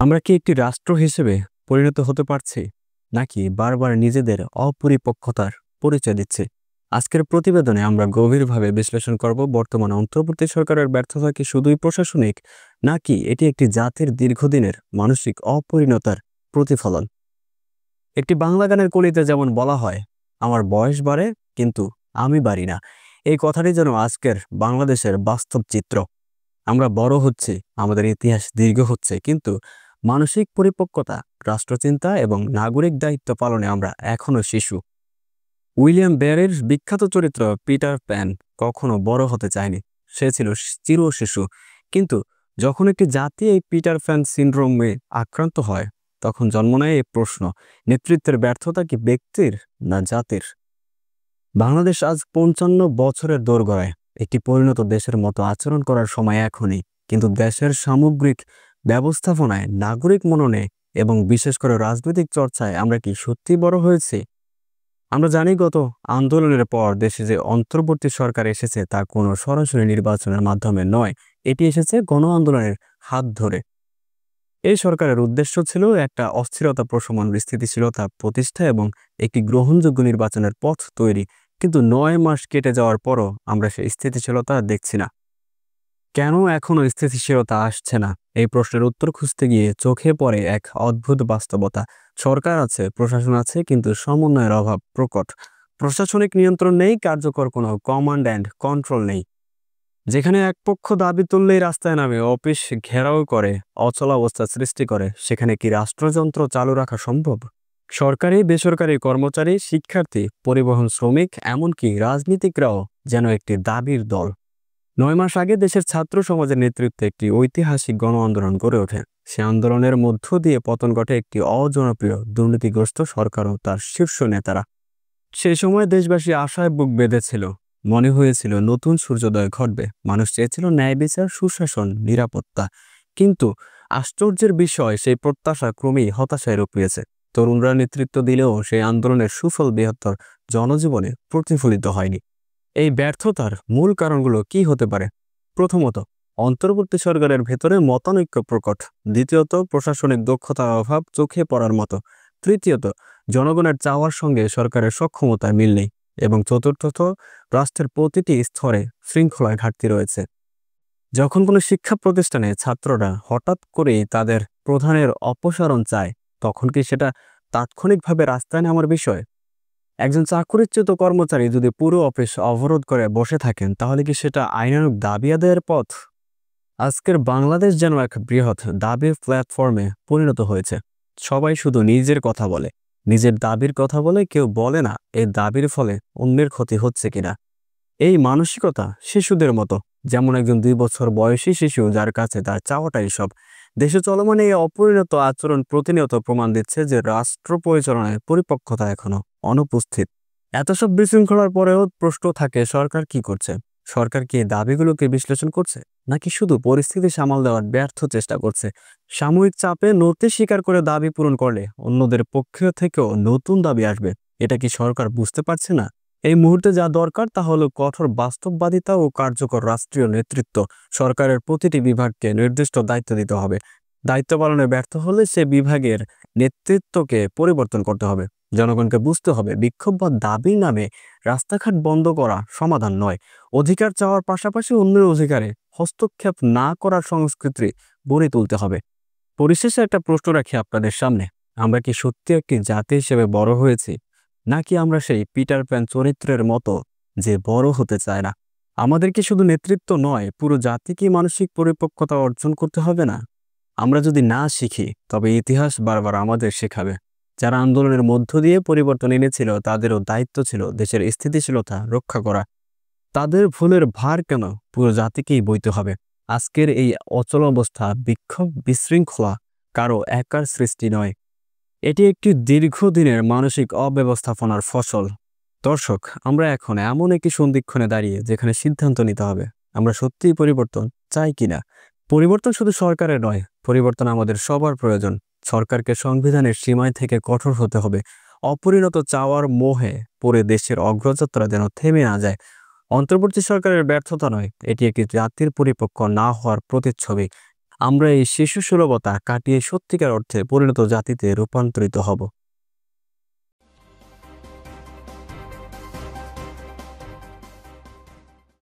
আমরা কি একটি রাষ্ট্র হিসেবে পরিণত হতে পারছি, নাকি বারবার নিজেদের অপরিপক্কতার পরিচয় দিচ্ছি? আজকের প্রতিবেদনে আমরা গভীরভাবে বিশ্লেষণ করব বর্তমান অন্তর্বর্তী সরকারের ব্যর্থতা কি শুধুই প্রশাসনিক, নাকি এটি একটি জাতির দীর্ঘদিনের মানসিক অপরিণতার প্রতিফলন। একটি বাংলা গানের কলিতে যেমন বলা হয়, আমার বয়স বাড়ে কিন্তু আমি বাড়ি না। এই কথাটি যেন আজকের বাংলাদেশের বাস্তব চিত্র। আমরা বড় হচ্ছি, আমাদের ইতিহাস দীর্ঘ হচ্ছে, কিন্তু মানসিক পরিপক্কতা, রাষ্ট্রচিন্তা এবং নাগরিক দায়িত্ব পালনে আমরা এখনো শিশু। উইলিয়াম বেয়ারের বিখ্যাত চরিত্র পিটার প্যান কখনো বড় হতে চায়নি। সে ছিল চির শিশু। কিন্তু যখন একটি জাতি এই পিটার প্যান সিনড্রোমে আক্রান্ত হয়, তখন জন্ম নেয় এই প্রশ্ন: নেতৃত্বের ব্যর্থতা কি ব্যক্তির না জাতির? বাংলাদেশ আজ ৫৫ বছরের দোরগোড়ায়। একটি পরিণত দেশের মতো আচরণ করার সময় এখনই। কিন্তু দেশের সামগ্রিক ব্যবস্থাপনায়, নাগরিক মননে এবং বিশেষ করে রাজনৈতিক চর্চায় আমরা কি সত্যি বড় হয়েছি? আমরা জানি, গত আন্দোলনের পর দেশে যে অন্তর্বর্তী সরকার এসেছে তা কোনো সরাসরি নির্বাচনের মাধ্যমে নয়, এটি এসেছে গণ আন্দোলনের হাত ধরে। এই সরকারের উদ্দেশ্য ছিল একটা অস্থিরতা প্রশমন, স্থিতিশীলতা প্রতিষ্ঠা এবং একটি গ্রহণযোগ্য নির্বাচনের পথ তৈরি। কিন্তু ৯ মাস কেটে যাওয়ার পরও আমরা সেই স্থিতিশীলতা দেখছি না। কেন এখনো স্থিতিশীলতা আসছে না? এই প্রশ্নের উত্তর খুঁজতে গিয়ে চোখে পড়ে এক অদ্ভুত বাস্তবতা। সরকার আছে, প্রশাসন আছে, কিন্তু সমন্বয়ের অভাব প্রকট। প্রশাসনিক নিয়ন্ত্রণ নেই, কার্যকর কোনো কমান্ড অ্যান্ড কন্ট্রোল নেই। যেখানে এক পক্ষ দাবি তুললেই রাস্তায় নামে, অফিস ঘেরাও করে, অচলাবস্থা সৃষ্টি করে, সেখানে কি রাষ্ট্রযন্ত্র চালু রাখা সম্ভব? সরকারি, বেসরকারি কর্মচারী, শিক্ষার্থী, পরিবহন শ্রমিক, এমনকি রাজনীতিকরাও যেন একটি দাবির দল। ৯ মাস আগে দেশের ছাত্র সমাজের নেতৃত্বে একটি ঐতিহাসিক গণ আন্দোলন গড়ে ওঠে। সে আন্দোলনের মধ্য দিয়ে পতন ঘটে একটি অজনপ্রিয়, দুর্নীতিগ্রস্ত সরকার ও তার শীর্ষ নেতারা। সেই সময় দেশবাসী আশায় বুক বেঁধেছিল। মনে হয়েছিল নতুন সূর্যোদয় ঘটবে। মানুষ চেয়েছিল ন্যায় বিচার, সুশাসন, নিরাপত্তা। কিন্তু আশ্চর্যের বিষয়, সেই প্রত্যাশা ক্রমেই হতাশায় রূপ পেয়েছে। তরুণরা নেতৃত্ব দিলেও সেই আন্দোলনের সুফল বৃহত্তর জনজীবনে প্রতিফলিত হয়নি। এই ব্যর্থতার মূল কারণগুলো কি হতে পারে? প্রথমত, অন্তর্বর্তী সরকারের ভেতরে মতানৈক্য প্রকট। দ্বিতীয়ত, প্রশাসনিক দক্ষতার অভাব চোখে পড়ার মতো। তৃতীয়ত, জনগণের চাওয়ার সঙ্গে সরকারের সক্ষমতার মিল নেই। এবং চতুর্থত, রাষ্ট্রের প্রতিটি স্তরে শৃঙ্খলায় ঘাটতি রয়েছে। যখন কোনো শিক্ষা প্রতিষ্ঠানে ছাত্ররা হঠাৎ করেই তাদের প্রধানের অপসারণ চায়, তখন কি সেটা তাৎক্ষণিকভাবে রাস্তায় নামার বিষয়? একজন চাকরিচ্যুত কর্মচারী যদি পুরো অফিস অবরোধ করে বসে থাকেন, তাহলে কি সেটা আইনানুগ দাবি আদায়ের পথ? আজকের বাংলাদেশ যেন এক বৃহৎ দাবির প্ল্যাটফর্মে পরিণত হয়েছে। সবাই শুধু নিজের কথা বলে, নিজের দাবির কথা বলে, কেউ বলে না এই দাবির ফলে অন্যের ক্ষতি হচ্ছে কিনা। এই মানসিকতা শিশুদের মতো, যেমন একজন ২ বছর বয়সী শিশু যার কাছে তার চাওয়াটাই সব। দেশে চলমান এই অপরিণত আচরণ প্রতিনিয়ত প্রমাণ দিচ্ছে যে রাষ্ট্র পরিচালনায় পরিপক্কতা এখনো অনুপস্থিত। এত সব বিশৃঙ্খলার পরেও প্রশ্ন থাকে, সরকার কি করছে? সরকার কি এই দাবিগুলোকে বিশ্লেষণ করছে, নাকি শুধু পরিস্থিতি সামাল দেওয়ার ব্যর্থ চেষ্টা করছে? সাময়িক চাপে নড়তে স্বীকার করে দাবি পূরণ করলে অন্যদের পক্ষ থেকেও নতুন দাবি আসবে। এটা কি সরকার বুঝতে পারছে না? এই মুহূর্তে যা দরকার তা হলো কঠোর বাস্তববাদিতা ও কার্যকর রাষ্ট্রীয় নেতৃত্ব। সরকারের প্রতিটি বিভাগকে নির্দিষ্ট দায়িত্ব দিতে হবে। দায়িত্ব পালনে ব্যর্থ হলে সে বিভাগের নেতৃত্বকে পরিবর্তন করতে হবে। জনগণকে বুঝতে হবে, বিক্ষোভ বা দাবির নামে রাস্তাঘাট বন্ধ করা সমাধান নয়। অধিকার চাওয়ার পাশাপাশি অন্যের অধিকারে হস্তক্ষেপ না করার সংস্কৃতি গড়ে তুলতে হবে। পরিশেষে একটা প্রশ্ন রাখি আপনাদের সামনে: আমরা কি সত্যি একটি জাতি হিসেবে বড় হয়েছি, নাকি আমরা সেই পিটার প্যান চরিত্রের মতো যে বড় হতে চায় না? আমাদের কি শুধু নেতৃত্ব নয়, পুরো জাতিকে মানসিক পরিপক্কতা অর্জন করতে হবে না? আমরা যদি না শিখি, তবে ইতিহাস বারবার আমাদের শেখাবে। যারা আন্দোলনের মধ্য দিয়ে পরিবর্তন এনেছিল, তাদেরও দায়িত্ব ছিল দেশের স্থিতিশীলতা রক্ষা করা। তাদের ভুলের ভার কেন পুরো জাতিকেই বইতে হবে? আজকের এই অচল অবস্থা, বিক্ষোভ, বিশৃঙ্খলা কারো একার সৃষ্টি নয়। এটি একটি দীর্ঘদিনের মানসিক অব্যবস্থাপনার ফসল। দর্শক, আমরা এখন এমন একটি সন্ধিক্ষণে দাঁড়িয়ে যেখানে সিদ্ধান্ত নিতে হবে আমরা সত্যিই পরিবর্তন চাই কিনা। পরিবর্তন শুধু সরকারের নয়, পরিবর্তন আমাদের সবার প্রয়োজন। সরকারকে সংবিধানের সীমায় থেকে কঠোর হতে হবে। অপরিণত চাওয়ার মোহে পড়ে দেশের অগ্রযাত্রা যেন থেমে না যায়। অন্তর্বর্তী সরকারের ব্যর্থতা নয়, এটি একটি জাতির পরিপক্ক না হওয়ার প্রতিচ্ছবি। আমরা এই শিশু সুলভতা কাটিয়ে সত্যিকার অর্থে পরিণত জাতিতে রূপান্তরিত হব।